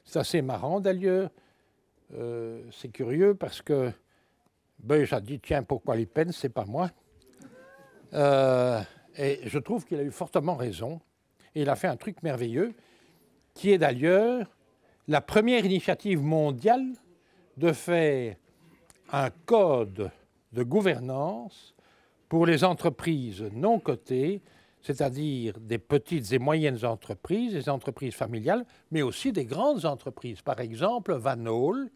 C'est assez marrant d'ailleurs. C'est curieux parce que Beuys a dit « Tiens, pourquoi Lippens, c'est pas moi ?» Et je trouve qu'il a eu fortement raison. Et il a fait un truc merveilleux, qui est d'ailleurs la première initiative mondiale de faire un code de gouvernance pour les entreprises non cotées, c'est-à-dire des petites et moyennes entreprises, des entreprises familiales, mais aussi des grandes entreprises. Par exemple, Van Ool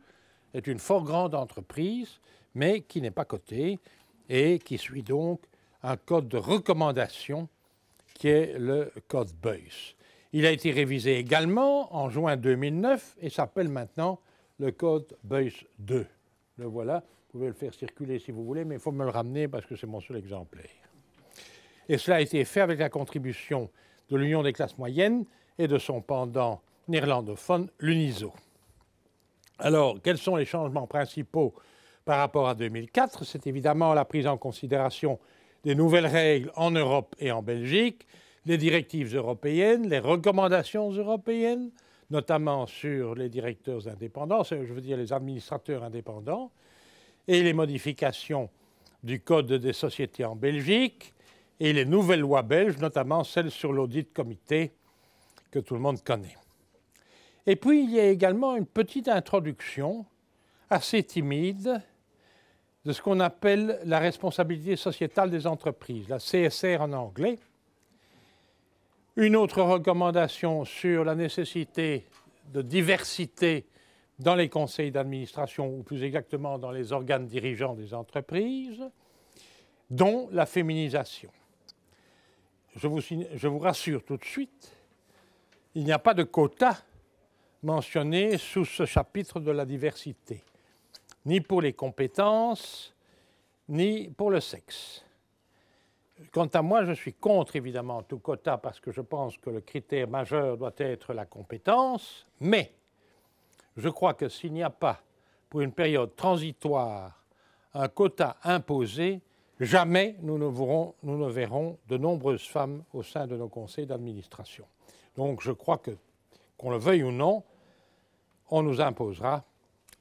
est une fort grande entreprise, mais qui n'est pas cotée et qui suit donc un code de recommandation qui est le code Beuys. Il a été révisé également en juin 2009 et s'appelle maintenant le code Beuys 2. Le voilà, vous pouvez le faire circuler si vous voulez, mais il faut me le ramener parce que c'est mon seul exemplaire. Et cela a été fait avec la contribution de l'Union des classes moyennes et de son pendant néerlandophone, l'UNISO. Alors, quels sont les changements principaux par rapport à 2004? C'est évidemment la prise en considération des nouvelles règles en Europe et en Belgique, les directives européennes, les recommandations européennes, notamment sur les directeurs indépendants, je veux dire les administrateurs indépendants, et les modifications du Code des sociétés en Belgique, et les nouvelles lois belges, notamment celles sur l'audit comité, que tout le monde connaît. Et puis, il y a également une petite introduction assez timide de ce qu'on appelle la responsabilité sociétale des entreprises, la CSR en anglais. Une autre recommandation sur la nécessité de diversité dans les conseils d'administration, ou plus exactement dans les organes dirigeants des entreprises, dont la féminisation. Je vous rassure tout de suite, il n'y a pas de quota mentionné sous ce chapitre de la diversité, ni pour les compétences, ni pour le sexe. Quant à moi, je suis contre, évidemment, tout quota parce que je pense que le critère majeur doit être la compétence, mais je crois que s'il n'y a pas, pour une période transitoire, un quota imposé, jamais nous ne verrons de nombreuses femmes au sein de nos conseils d'administration. Donc je crois que, qu'on le veuille ou non, on nous imposera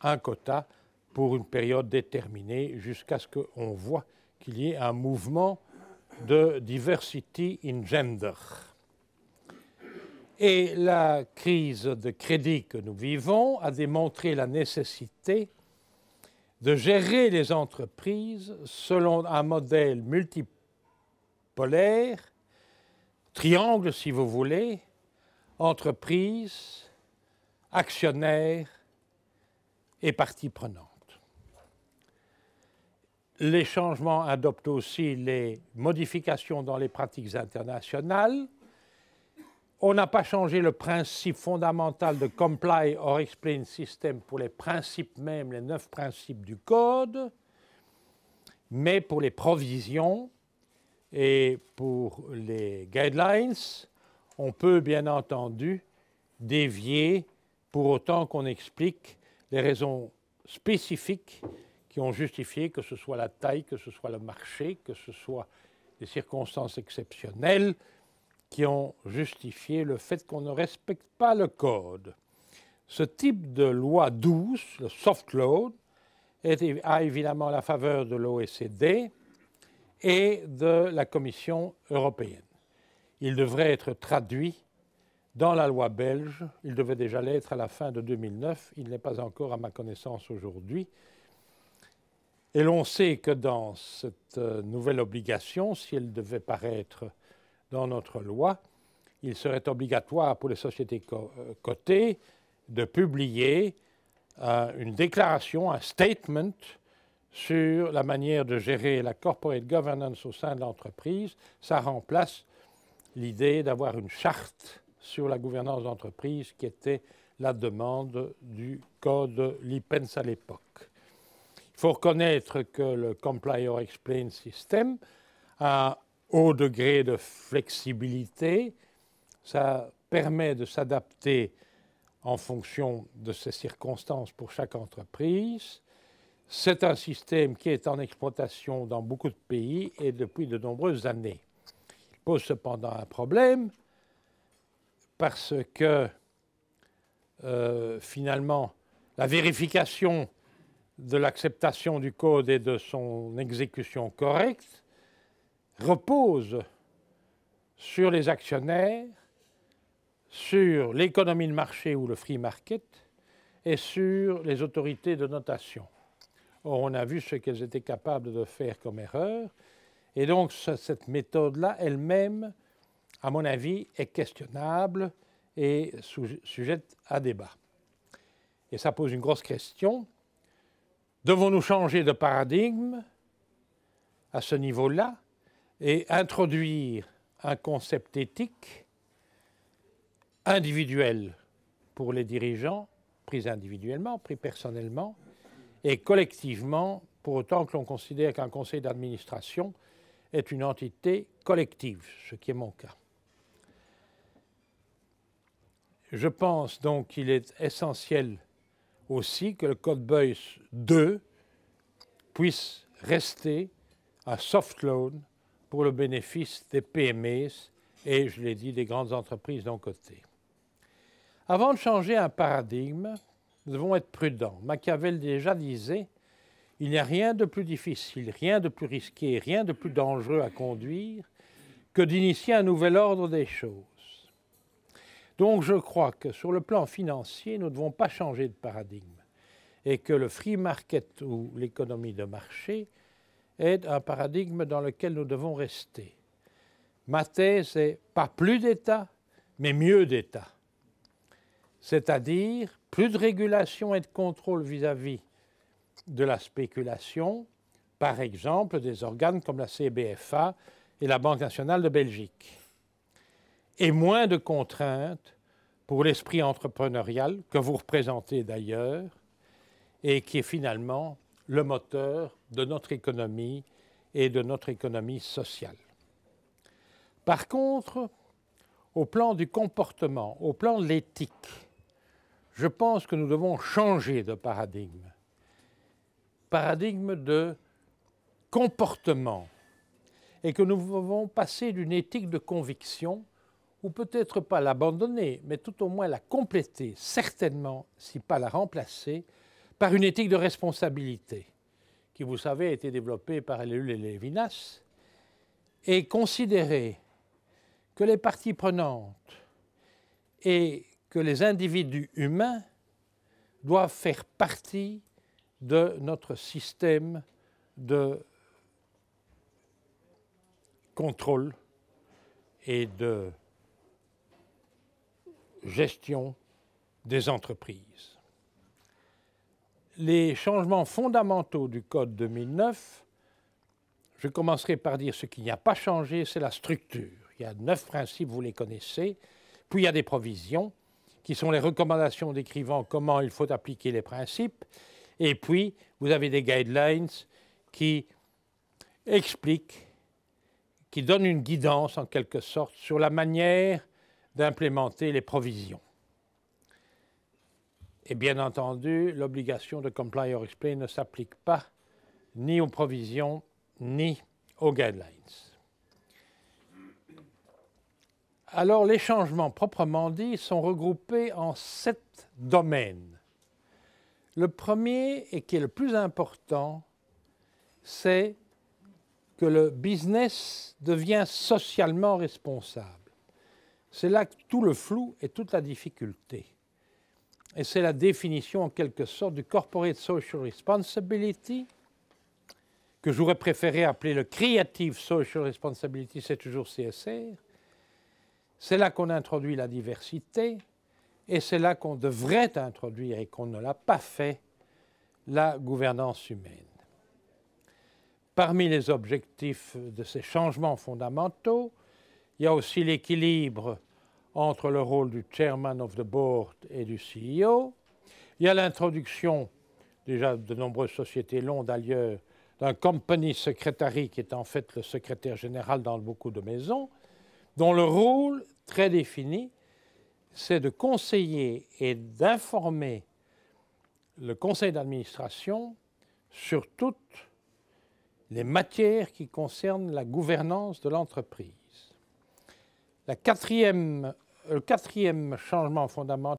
un quota pour une période déterminée jusqu'à ce qu'on voit qu'il y ait un mouvement de diversity in gender. Et la crise de crédit que nous vivons a démontré la nécessité de gérer les entreprises selon un modèle multipolaire, triangle si vous voulez, entreprise, actionnaires et parties prenantes. Les changements adoptent aussi les modifications dans les pratiques internationales. On n'a pas changé le principe fondamental de comply or explain system pour les principes mêmes, les 9 principes du code, mais pour les provisions et pour les guidelines, on peut bien entendu dévier pour autant qu'on explique les raisons spécifiques qui ont justifié que ce soit la taille, que ce soit le marché, que ce soit des circonstances exceptionnelles qui ont justifié le fait qu'on ne respecte pas le code. Ce type de loi douce, le soft law, a évidemment la faveur de l'OECD et de la Commission européenne. Il devrait être traduit dans la loi belge. Il devait déjà l'être à la fin de 2009. Il n'est pas encore à ma connaissance aujourd'hui. Et l'on sait que dans cette nouvelle obligation, si elle devait paraître dans notre loi, il serait obligatoire pour les sociétés cotées de publier une déclaration, un statement sur la manière de gérer la corporate governance au sein de l'entreprise. Ça remplace l'idée d'avoir une charte sur la gouvernance d'entreprise qui était la demande du code Lippens à l'époque. Il faut reconnaître que le Comply or Explain System a un haut degré de flexibilité. Ça permet de s'adapter en fonction de ces circonstances pour chaque entreprise. C'est un système qui est en exploitation dans beaucoup de pays et depuis de nombreuses années. Il pose cependant un problème parce que finalement la vérification de l'acceptation du code et de son exécution correcte repose sur les actionnaires, sur l'économie de marché ou le free market et sur les autorités de notation. Or, on a vu ce qu'elles étaient capables de faire comme erreur, et donc cette méthode-là elle-même, à mon avis, est questionnable et sujette à débat. Et ça pose une grosse question. Devons-nous changer de paradigme à ce niveau-là et introduire un concept éthique individuel pour les dirigeants, pris individuellement, pris personnellement, et collectivement, pour autant que l'on considère qu'un conseil d'administration est une entité collective, ce qui est mon cas. Je pense donc qu'il est essentiel aussi que le code Buysse 2 puisse rester un soft loan pour le bénéfice des PME et, je l'ai dit, des grandes entreprises d'un côté. Avant de changer un paradigme, nous devons être prudents. Machiavel déjà disait « Il n'y a rien de plus difficile, rien de plus risqué, rien de plus dangereux à conduire que d'initier un nouvel ordre des choses. » Donc je crois que sur le plan financier, nous ne devons pas changer de paradigme et que le free market ou l'économie de marché est un paradigme dans lequel nous devons rester. Ma thèse est pas plus d'État, mais mieux d'État. C'est-à-dire plus de régulation et de contrôle vis-à-vis de la spéculation, par exemple des organes comme la CBFA et la Banque nationale de Belgique, et moins de contraintes pour l'esprit entrepreneurial que vous représentez d'ailleurs et qui est finalement le moteur de notre économie et de notre économie sociale. Par contre, au plan du comportement, au plan de l'éthique, je pense que nous devons changer de paradigme. Paradigme de comportement. Et que nous devons passer d'une éthique de conviction, ou peut-être pas l'abandonner, mais tout au moins la compléter, certainement, si pas la remplacer, par une éthique de responsabilité, qui, vous savez, a été développée par Ellul et Lévinas, et considérer que les parties prenantes et que les individus humains doivent faire partie de notre système de contrôle et de gestion des entreprises. Les changements fondamentaux du Code 2009, je commencerai par dire ce qui n'a pas changé, c'est la structure. Il y a 9 principes, vous les connaissez, puis il y a des provisions, qui sont les recommandations décrivant comment il faut appliquer les principes, et puis vous avez des guidelines qui expliquent, qui donnent une guidance en quelque sorte sur la manière d'implémenter les provisions. Et bien entendu, l'obligation de comply or explain ne s'applique pas ni aux provisions ni aux guidelines. Alors, les changements proprement dits sont regroupés en 7 domaines. Le premier, et qui est le plus important, c'est que le business devient socialement responsable. C'est là que tout le flou et toute la difficulté. Et c'est la définition, en quelque sorte, du Corporate Social Responsibility, que j'aurais préféré appeler le Creative Social Responsibility, c'est toujours CSR. C'est là qu'on introduit la diversité et c'est là qu'on devrait introduire et qu'on ne l'a pas fait, la gouvernance humaine. Parmi les objectifs de ces changements fondamentaux, il y a aussi l'équilibre entre le rôle du Chairman of the Board et du CEO. Il y a l'introduction, déjà de nombreuses sociétés l'ont d'ailleurs, d'un Company Secretary qui est en fait le secrétaire général dans beaucoup de maisons, dont le rôle très défini, c'est de conseiller et d'informer le conseil d'administration sur toutes les matières qui concernent la gouvernance de l'entreprise. Le quatrième changement fondamental